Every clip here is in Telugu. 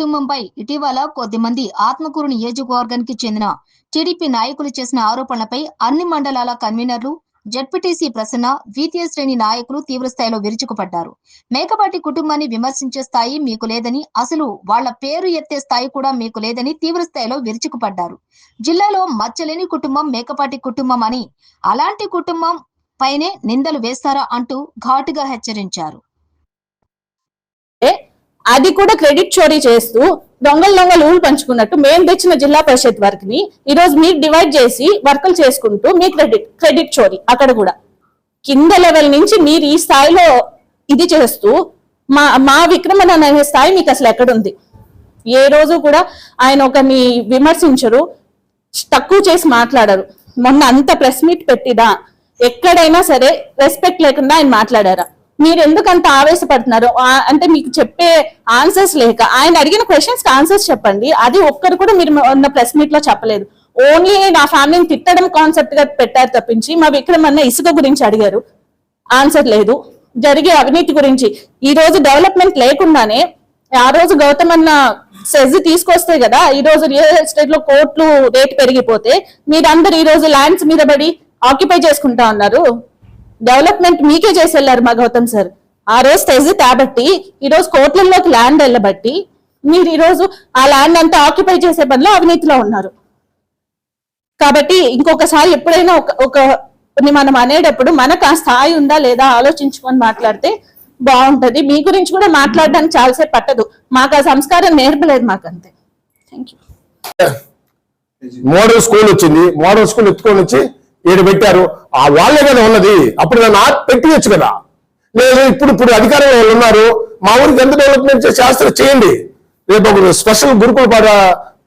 కుటుంబంపై ఇటీవల కొద్దిమంది ఆత్మకూరు నియోజకవర్గానికి చెందిన టీడీపీ నాయకులు చేసిన ఆరోపణలపై అన్ని మండలాల కన్వీనర్లు, జడ్పీటీసీ ప్రసన్న, ద్వితీయ శ్రేణి నాయకులు తీవ్రస్థాయిలో విరుచుకుపడ్డారు. మేకపాటి కుటుంబాన్ని విమర్శించే స్థాయి మీకు లేదని, అసలు వాళ్ల పేరు ఎత్తే స్థాయి కూడా మీకు లేదని తీవ్రస్థాయిలో విరుచుకుపడ్డారు. జిల్లాలో మచ్చలేని కుటుంబం మేకపాటి కుటుంబం అని, అలాంటి కుటుంబం పైనే నిందలు వేస్తారా అంటూ ఘాటుగా హెచ్చరించారు. అది కూడా క్రెడిట్ చోరీ చేస్తూ దొంగలు ఊళ్ళు పంచుకున్నట్టు మేము తెచ్చిన జిల్లా పరిషత్ వర్క్ ని ఈ రోజు మీరు డివైడ్ చేసి వర్కులు చేసుకుంటూ మీ క్రెడిట్ చోరీ. అక్కడ కూడా కింద లెవెల్ నుంచి మీరు ఈ స్థాయిలో ఇది చేస్తూ మా విక్రమన్ అనే స్థాయి మీకు అసలు ఎక్కడుంది? ఏ రోజు కూడా ఆయన ఒకరిని విమర్శించరు, తక్కువ చేసి మాట్లాడరు. మొన్న అంత ప్రెస్ మీట్ పెట్టిదా ఎక్కడైనా సరే రెస్పెక్ట్ లేకుండా ఆయన మాట్లాడారా? మీరు ఎందుకు అంత ఆవేశపడుతున్నారు? అంటే మీకు చెప్పే ఆన్సర్స్ లేక, ఆయన అడిగిన క్వశ్చన్స్ కి ఆన్సర్స్ చెప్పండి. అది ఒక్కరు కూడా మీరు ఉన్న ప్రెస్ మీట్ లో చెప్పలేదు. ఓన్లీ నా ఫ్యామిలీని తిట్టడం కాన్సెప్ట్ గా పెట్టారు తప్పించి మా విక్రమన్న ఇసుక గురించి అడిగారు, ఆన్సర్ లేదు. జరిగే అవినీతి గురించి ఈ రోజు డెవలప్మెంట్ లేకుండానే ఆ రోజు గౌతమ్ అన్న సెజ్ తీసుకొస్తే కదా ఈ రోజు రియల్ ఎస్టేట్ లో కోట్లు రేట్ పెరిగిపోతే మీరందరూ ఈ రోజు ల్యాండ్స్ మీద పడి ఆక్యుపై చేసుకుంటా ఉన్నారు. డెవలప్మెంట్ మీకే చేసి వెళ్ళారు మా గౌతమ్ సార్. ఆ రోజు తెజ్ కాబట్టి ఈ రోజు కోట్లలోకి ల్యాండ్ వెళ్ళబట్టి మీరు ఈ రోజు ఆ ల్యాండ్ అంతా ఆక్యుపై చేసే పనిలో అవినీతిలో ఉన్నారు. కాబట్టి ఇంకొకసారి ఎప్పుడైనా ఒక మనం అనేటప్పుడు మనకు ఆ స్థాయి ఉందా లేదా ఆలోచించుకొని మాట్లాడితే బాగుంటది. మీ గురించి కూడా మాట్లాడడానికి చాలాసేపు పట్టదు. మాకు ఆ సంస్కారం నేర్పలేదు మాకంతే. Thank you. మోడల్ స్కూల్ వచ్చింది, మోడల్ స్కూల్ ఎత్తుకొని వచ్చి ఏడు పెట్టారు. ఆ వాళ్ళే కదా ఉన్నది, అప్పుడు నన్ను పెట్టియచ్చు కదా. లేదు ఇప్పుడు అధికారంలో ఉన్నారు, మా ఊరికి ఎంత డెవలప్మెంట్ చేస్తారు చేయండి. రేపు ఒక స్పెషల్ గురుకుల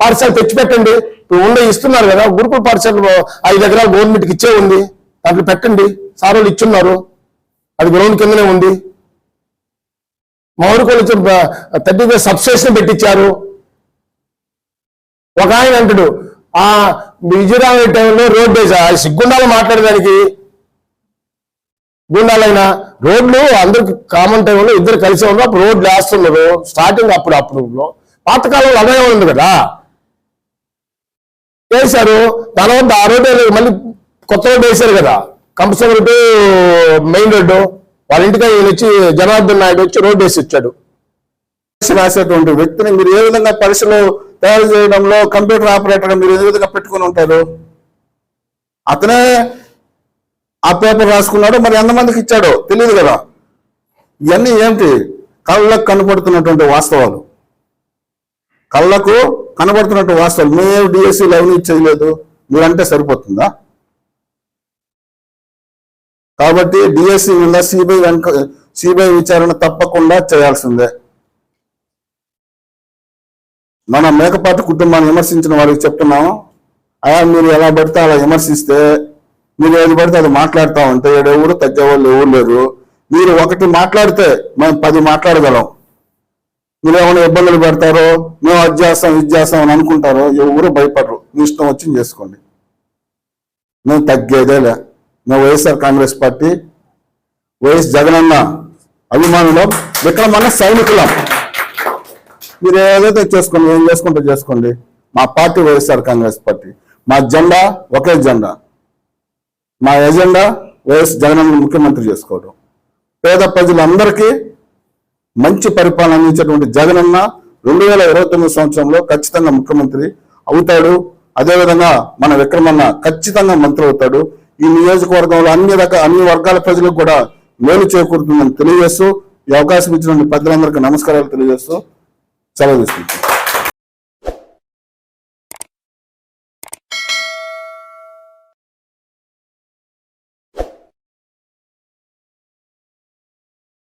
పాఠశాల తెచ్చిపెట్టండి. ఇప్పుడు ఉండే ఇస్తున్నారు కదా గురుకుల పాఠశాల 5 ఎకరాలు గవర్నమెంట్కి ఇచ్చే ఉంది, దాంట్లో పెట్టండి. సార్ వాళ్ళు ఇచ్చున్నారు, అది గ్రౌండ్ కిందనే ఉంది. మా ఊరికి వచ్చి 30 సబ్స్టేషన్ పెట్టించారు. ఒక ఆయన అంటాడు ఆ విజయరామ టైంలో రోడ్ వేసా సిగ్గుండాలు మాట్లాడడానికి. గుండాలైనా రోడ్లు అందరికి కామన్ టైంలో ఇద్దరు కలిసి ఉన్నారు, అప్పుడు రోడ్లు వేస్తున్నారు స్టార్టింగ్. అప్పుడు పాతకాలంలో అదే ఉంది కదా, వేశారు. దాని వద్ద ఆ రోడ్డు మళ్ళీ కొత్త రోడ్డు వేశారు కదా, కంపల్సరీ టు మెయిన్ రోడ్డు. వాళ్ళ ఇంటికి వచ్చి జనార్దన్ నాయుడు వచ్చి రోడ్డు వేసి ఇచ్చాడు. రాసేటువంటి వ్యక్తిని మీరు ఏ విధంగా పరీక్షలు తయారు చేయడంలో కంప్యూటర్ ఆపరేటర్ మీరు ఏ విధంగా పెట్టుకుని ఉంటారు? అతనే ఆ పేపర్ రాసుకున్నాడు, మరి ఎంతమందికి ఇచ్చాడో తెలియదు కదా. ఇవన్నీ ఏంటి? కళ్ళకు కనపడుతున్నటువంటి వాస్తవాలు, కళ్ళకు కనబడుతున్నటువంటి వాస్తవాలు. మేము డిఎస్సీలు అవినీతి చేయలేదు మీరంటే సరిపోతుందా? కాబట్టి డిఎస్సీ మీద సిబిఐ విచారణ తప్పకుండా చేయాల్సిందే. మన మేకపాటి కుటుంబాన్ని విమర్శించిన వారికి చెప్తున్నాము, మీరు ఎలా పడితే అలా విమర్శిస్తే, మీరు ఏది పడితే అది మాట్లాడుతూ ఉంటే ఎవరు తగ్గేవాళ్ళు ఎవరు లేరు. మీరు ఒకటి మాట్లాడితే మేము 10 మాట్లాడగలం. మీరు ఏమైనా ఇబ్బందులు పెడతారో, మేము అది చేస్తాం ఇది చేస్తాం అని అనుకుంటారో ఎవరు భయపడరు. మీ ఇష్టం వచ్చింది చేసుకోండి, మేము తగ్గేదేలే. మేము వైఎస్ఆర్ కాంగ్రెస్ పార్టీ, వైఎస్ జగనన్న అభిమానులం, విక్రమన్న సైనికులం. మీరు ఏదైతే చేసుకోండి, ఏం చేసుకుంటే చేసుకోండి. మా పార్టీ వైఎస్ఆర్ కాంగ్రెస్ పార్టీ, మా జెండా ఒకే జెండా. మా ఎజెండా వైఎస్ జగనన్న ముఖ్యమంత్రి చేసుకోవడం, పేద ప్రజలందరికీ మంచి పరిపాలన అందించేటువంటి జగనన్న 2029 సంవత్సరంలో ఖచ్చితంగా ముఖ్యమంత్రి అవుతాడు. అదేవిధంగా మన విక్రమన్న ఖచ్చితంగా మంత్రి అవుతాడు. ఈ నియోజకవర్గంలో అన్ని వర్గాల ప్రజలకు కూడా మేలు చేకూరుతుందని తెలియజేస్తూ, ఈ అవకాశం ఇచ్చినటువంటి పెద్దలందరికీ నమస్కారాలు తెలియజేస్తూ సెలవు తీసుకుంటాం.